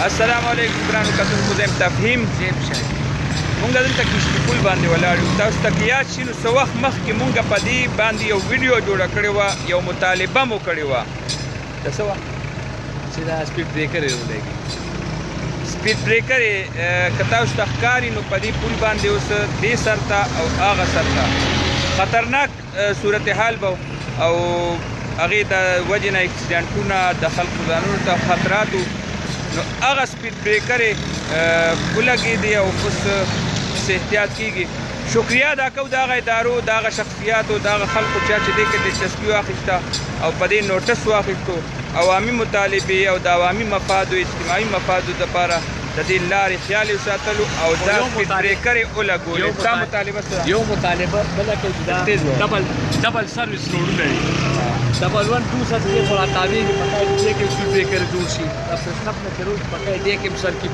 السلام علیکم ګرانو کتونکو زه یم تفهیم مونږ دلته کشتي پل باندې ولاړ یو تاسو ته یاد شي نو څه وخت مخکې مونږ په دې باندې یو ویډیو جوړه کړې وه یو مطالبه مو کړې وه د څه وه چې دا سپیډ بریکر یې ولګي سپیډ بریکر یې که تاسو ته ښکاري نو په دې پل باندې اوس دې سر ته او هغه سر ته خطرناک صورتحال به او هغې د وجې نه اکسیډنټونه د خلکو ځانونو ته خطراتو نو هغه سپیډ بریکر یې ولګېدې او اوس احتیاط کېږي شکریه ادا کوو د هغه ادارو د هغه شخصیاتو د هغه خلکو چا چې دې کې دلچسپي واخیسته او په دې نوټس واخیستو عوامي مطالبې او د عوامي مفادو اجتماعي مفادو دپاره د دې لارې خیال یې ساتلو او دا سپیډ بریکر یې ولګولې ستا مطالبه څه ده؟ یو مطالبه بله کوي چې دا ډبل سروس روډونه دي ډبل 1 2 سره یې خو راتاوېږي په کای دې کې سپیډ بریکر جوړ شي دا پرسنپ نه کې روډ په کای دې کې سر کې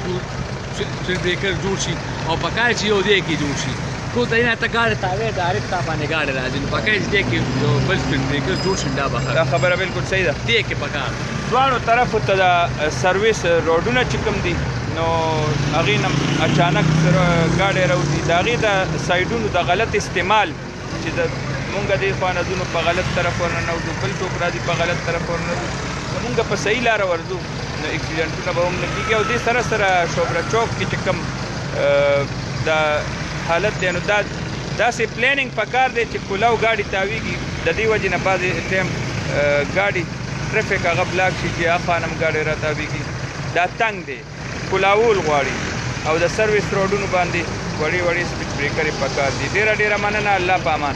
سپیډ بریکر جوړ شي او په کای چې یو دې کې جوړ شي کو ته نه ته ګاډي تاوې ډایرکټ تا باندې ګاډي راځي نو په کای دې کې یو بل سپیډ بریکر جوړ شي دا به دا خبره بالکل صحیح ده دې کې په کار دواړو طرفو ته د سروس روډونه چې کوم دي نو هغې نه اچانک ګاډی راوځي د هغې د سایډونو د غلط استعمال چې د مونږ دې خوا نه ځو نو په غلط طرف ورننوځو بل څوک راځي په غلط طرف ورننوځو که مونږ په صحیح لاره ورځو نو اکسیډنټونه به هم نه کېږي او دې سره سره شوبره چوک کې چې کوم د حالت دی نو دا داسې پلانینګ پکار دی چې کولاو ګاډي تاویږي د دې وجې نه بعضې ټایم ګاډي ټرافیک هغه بلاک شي چې هغه خوا نه هم ګاډی را تاویږي دا تنګ دی کولاول غواړي او د سروس روډونو باندې وړې وړې سپیډ بریکرې پکار دي ډېره مننه الله په امان